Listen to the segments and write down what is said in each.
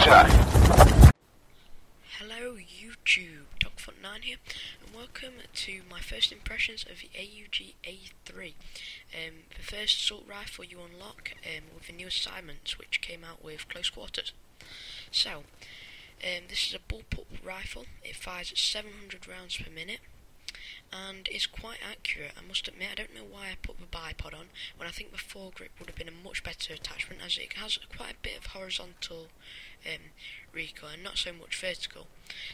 attack. Hello YouTube, Dogfoot9 here, and welcome to my first impressions of the AUGA3, the first assault rifle you unlock with the new assignments which came out with close quarters. So, this is a bullpup rifle. It fires at 700 rounds per minute, and is quite accurate. I must admit, I don't know why I put the bipod on when I think the foregrip would have been a much better attachment, as it has quite a bit of horizontal recoil and not so much vertical.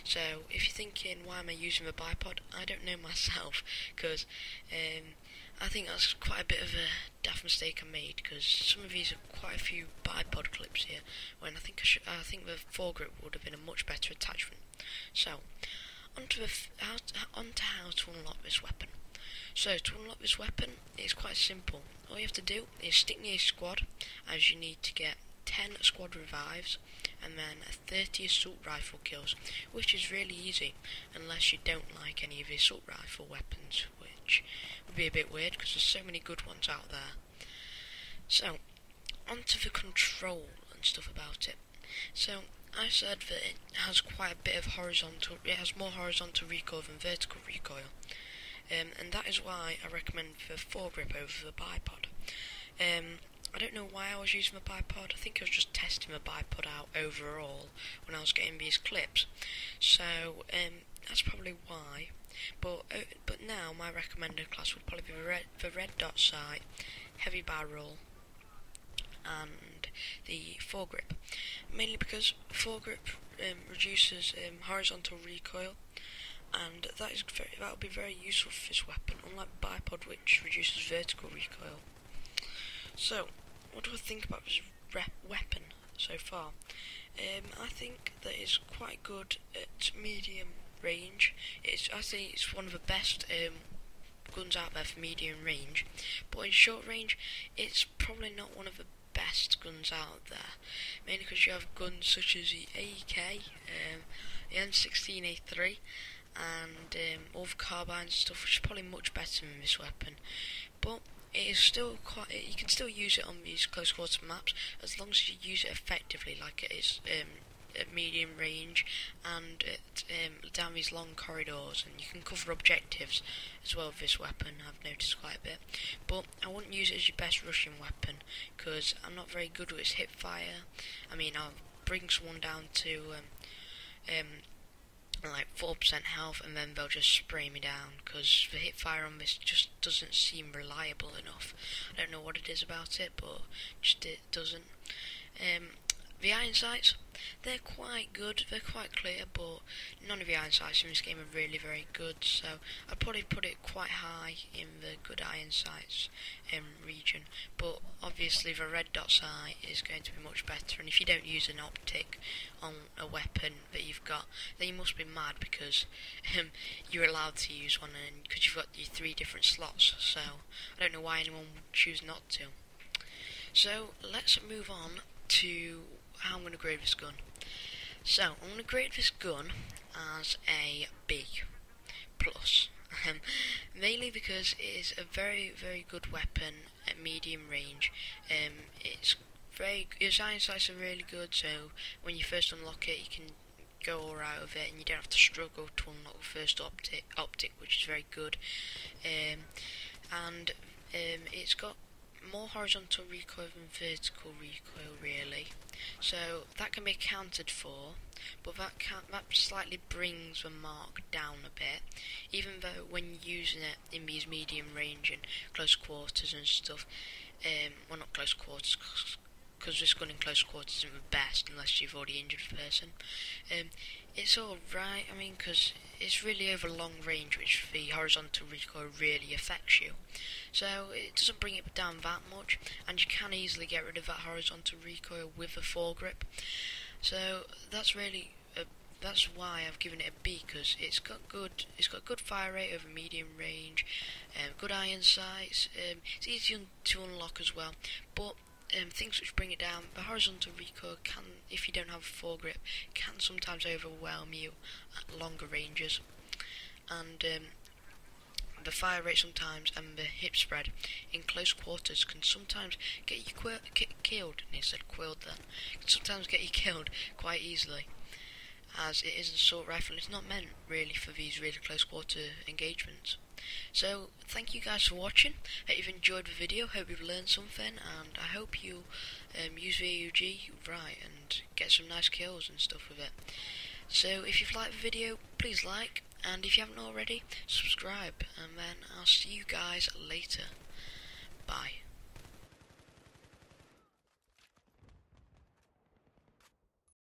So if you're thinking why am I using the bipod, I don't know myself, because I think that's quite a bit of a daft mistake I made, because some of these are quite a few bipod clips here when I think the foregrip would have been a much better attachment. So onto how to unlock this weapon. So to unlock this weapon, it's quite simple. All you have to do is stick near squad, as you need to get 10 squad revives and then 30 assault rifle kills, which is really easy unless you don't like any of the assault rifle weapons, which would be a bit weird because there's so many good ones out there. So onto the control and stuff about it. So I said that it has quite a bit of horizontal, it has more horizontal recoil than vertical recoil, and that is why I recommend the foregrip over the bipod. I don't know why I was using the bipod. I think I was just testing the bipod out overall when I was getting these clips, so that's probably why. But now my recommended class would probably be the red dot sight, heavy barrel, and the foregrip, mainly because foregrip reduces horizontal recoil, and that will be very useful for this weapon, unlike bipod, which reduces vertical recoil. So what do I think about this weapon so far? I think that it's quite good at medium range. I think it's one of the best guns out there for medium range, but in short range it's probably not one of the best guns out there, mainly because you have guns such as the AEK, the M16A3, and all the carbines and stuff, which is probably much better than this weapon. But it is still you can still use it on these close quarter maps as long as you use it effectively, like it is at medium range and down these long corridors, and you can cover objectives as well with this weapon. I've noticed quite a bit, but I wouldn't use it as your best rushing weapon because I'm not very good with its hip fire. I mean, I'll bring someone down to like 4% health and then they'll just spray me down, because the hip fire on this just doesn't seem reliable enough. I don't know what it is about it, but just it doesn't. The iron sights, they're quite good, they're quite clear, but none of the iron sights in this game are really very good, so I'd probably put it quite high in the good iron sights region. But obviously the red dot sight is going to be much better, and if you don't use an optic on a weapon that you've got, then you must be mad, because you're allowed to use one, and because you've got your 3 different slots, so I don't know why anyone would choose not to. So let's move on to how I'm going to grade this gun. So I'm going to grade this gun as a B plus, mainly because it is a very, very good weapon at medium range. Its iron sights are really good, so when you first unlock it, you can go alright with it, and you don't have to struggle to unlock the first optic, which is very good. And it's got more horizontal recoil than vertical recoil, really, so that can be accounted for, but that slightly brings the mark down a bit, even though when you're using it in these medium range and close quarters and stuff, well, not close quarters, because this gun in close quarters isn't the best unless you've already injured a person. It's alright, I mean, because it's really over long range, which the horizontal recoil really affects you. So it doesn't bring it down that much, and you can easily get rid of that horizontal recoil with a foregrip. So that's really that's why I've given it a B, because it's got good fire rate over medium range, good iron sights. It's easy to unlock as well, but things which bring it down, the horizontal recoil can, if you don't have a foregrip, can sometimes overwhelm you at longer ranges, and The fire rate sometimes and the hip spread in close quarters can sometimes get you killed. And he said quilled then. Can sometimes get you killed quite easily, as it is an assault rifle. It's not meant really for these really close quarter engagements. So thank you guys for watching. Hope you've enjoyed the video. Hope you've learned something, and I hope you use the AUG right and get some nice kills and stuff with it. So if you've liked the video, please like, and if you haven't already, subscribe, and then I'll see you guys later. Bye.